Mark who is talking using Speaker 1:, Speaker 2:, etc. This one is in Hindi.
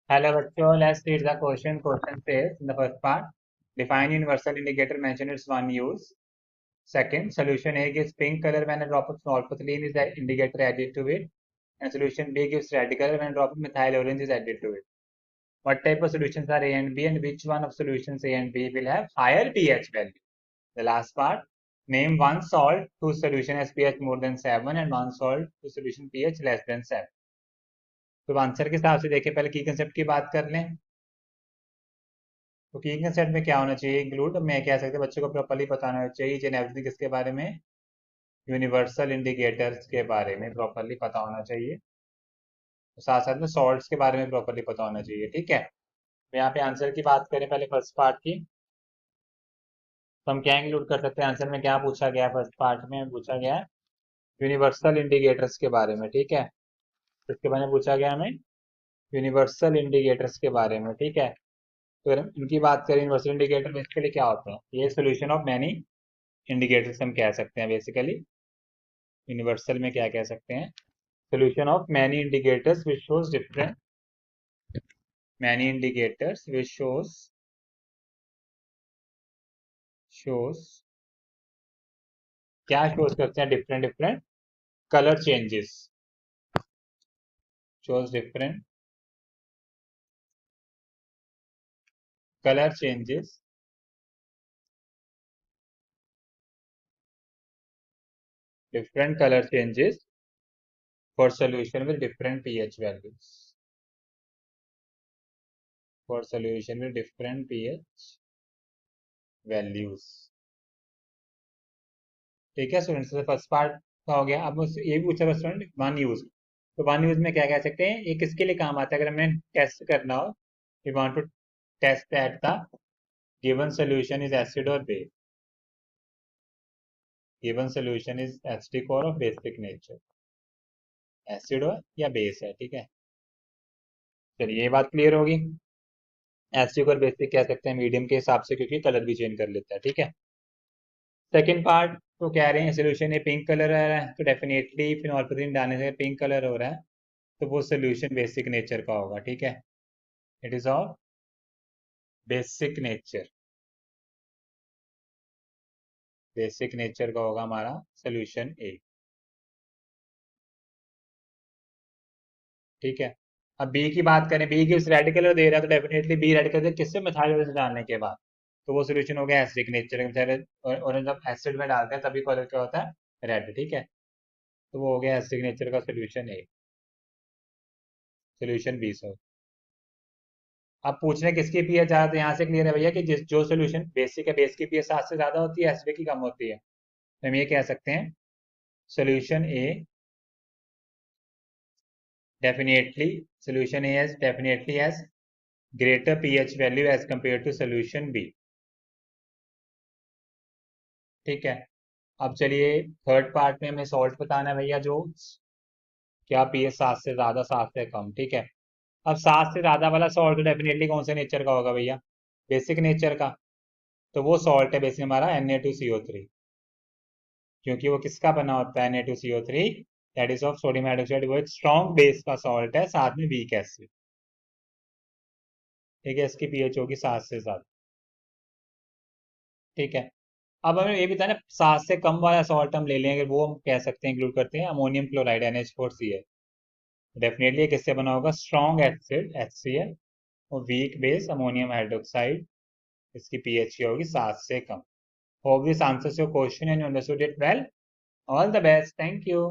Speaker 1: Hello बच्चों, let's read the question. Question says in the first part, define universal indicator, mention its one use. Second, solution A gives pink color when a drop of norpothyline is indicator added to it, and solution B gives red color when a drop of methyl orange is added to it. What type of solutions are A and B, and which one of solutions A and B will have higher pH value? The last part, name one salt whose solution has pH more than 7 and one salt whose solution pH less than 7. तो आंसर के हिसाब से देखें, पहले की कंसेप्ट की बात कर लें। तो की कंसेप्ट में क्या होना चाहिए? इंक्लूड मैं कह सकते बच्चों को प्रॉपर्ली बताना चाहिए ईच एंड एवरीथिंग किसके बारे में, यूनिवर्सल इंडिकेटर्स के बारे में प्रॉपर्ली पता होना चाहिए। तो साथ साथ में सॉल्ट्स के बारे में प्रॉपर्ली पता होना चाहिए। ठीक है, तो यहाँ पे आंसर की बात करें पहले फर्स्ट पार्ट की, तो हम क्या इंक्लूड कर सकते हैं? आंसर में क्या पूछा गया? फर्स्ट पार्ट में पूछा गया यूनिवर्सल इंडिकेटर्स के बारे में। ठीक है, तो इसके बारे में पूछा गया हमें यूनिवर्सल इंडिकेटर्स के बारे में। ठीक है, तो अगर इनकी बात करें, यूनिवर्सल इंडिकेटर बेसिकली क्या होते हैं? ये सोल्यूशन ऑफ मैनी इंडिकेटर्स हम कह सकते हैं बेसिकली। यूनिवर्सल में क्या कह सकते हैं? solution of many indicators which shows different many indicators which shows क्या shows करते हैं? different color changes, shows different color changes different color changes for solution with different pH values, for solution with different pH values. ठीक है स्टूडेंट्स, फर्स्ट पार्ट का हो गया। अब ये भी पूछा स्टूडेंट वन यूज, तो वन यूज में क्या कह सकते हैं? ये किसके लिए काम आता है? अगर हमें टेस्ट करना हो, we want to test that the given solution is acid और base, given solution is acidic और ऑफ बेसिक नेचर, एसिड और या बेस है। ठीक है, चलिए ये बात क्लियर होगी। एसिडिक और बेसिक कह सकते हैं मीडियम के हिसाब से, क्योंकि कलर भी चेंज कर लेता है। ठीक है, सेकेंड पार्ट तो कह रहे हैं सोल्यूशन ये पिंक कलर आ रहा है, तो डेफिनेटली फिनोल्फथालीन डालने से पिंक कलर हो रहा है, तो वो सोल्यूशन बेसिक नेचर का होगा। ठीक है, it is of basic nature, basic nature का होगा हमारा सोल्यूशन ए। ठीक है, अब बी की बात करें, बी की रेड कलर दे रहा है, तो डेफिनेटली बी रेड कलर किससे? मिथाइल ओरेंज डालने के बाद, तो वो सोल्यूशन हो गया एसिडिक नेचर का। और जब एसिड में डालते हैं तभी कलर क्या होता है? रेड। ठीक है, तो वो हो गया एसिडिक नेचर का सोल्यूशन ए, सोल्यूशन बी। सो अब पूछने किसकी पीएच ज्यादा, तो यहाँ से क्लियर है भैया कि जिस जो सोल्यूशन बेसिक है, बेस की पीएच 7 से ज्यादा होती है, एसिडिक की कम होती है। तो हम ये कह सकते हैं solution A definitely, solution A has definitely has greater pH value as compared to solution B. ठीक है, अब चलिए थर्ड पार्ट में हमें सॉल्ट बताना है भैया, जो क्या पीएच 7 से ज्यादा 7 से कम। ठीक है, अब 7 से ज्यादा वाला सॉल्ट तो डेफिनेटली कौन से नेचर का होगा भैया? बेसिक नेचर का। तो वो सॉल्ट है बेसिक हमारा Na2CO3, क्योंकि वो किसका बना होता है? Na2CO3 that is of sodium hydroxide, वो एक स्ट्रॉन्ग बेस का सॉल्ट है, साथ में वीक एसिड। ठीक है, इसकी पीएच होगी 7 से ज्यादा। ठीक है, अब हमें ये भी था ना, 7 से कम वाला सॉल्ट हम ले लेंगे, वो हम कह सकते हैं इंक्लूड करते हैं अमोनियम क्लोराइड NH4Cl। डेफिनेटली किससे बना होगा? स्ट्रॉन्ग एसिड HCl और वीक बेस अमोनियम हाइड्रोक्साइड, इसकी पीएच की होगी 7 से कम। Hope this answers your question and you understood it well. All the best, thank you.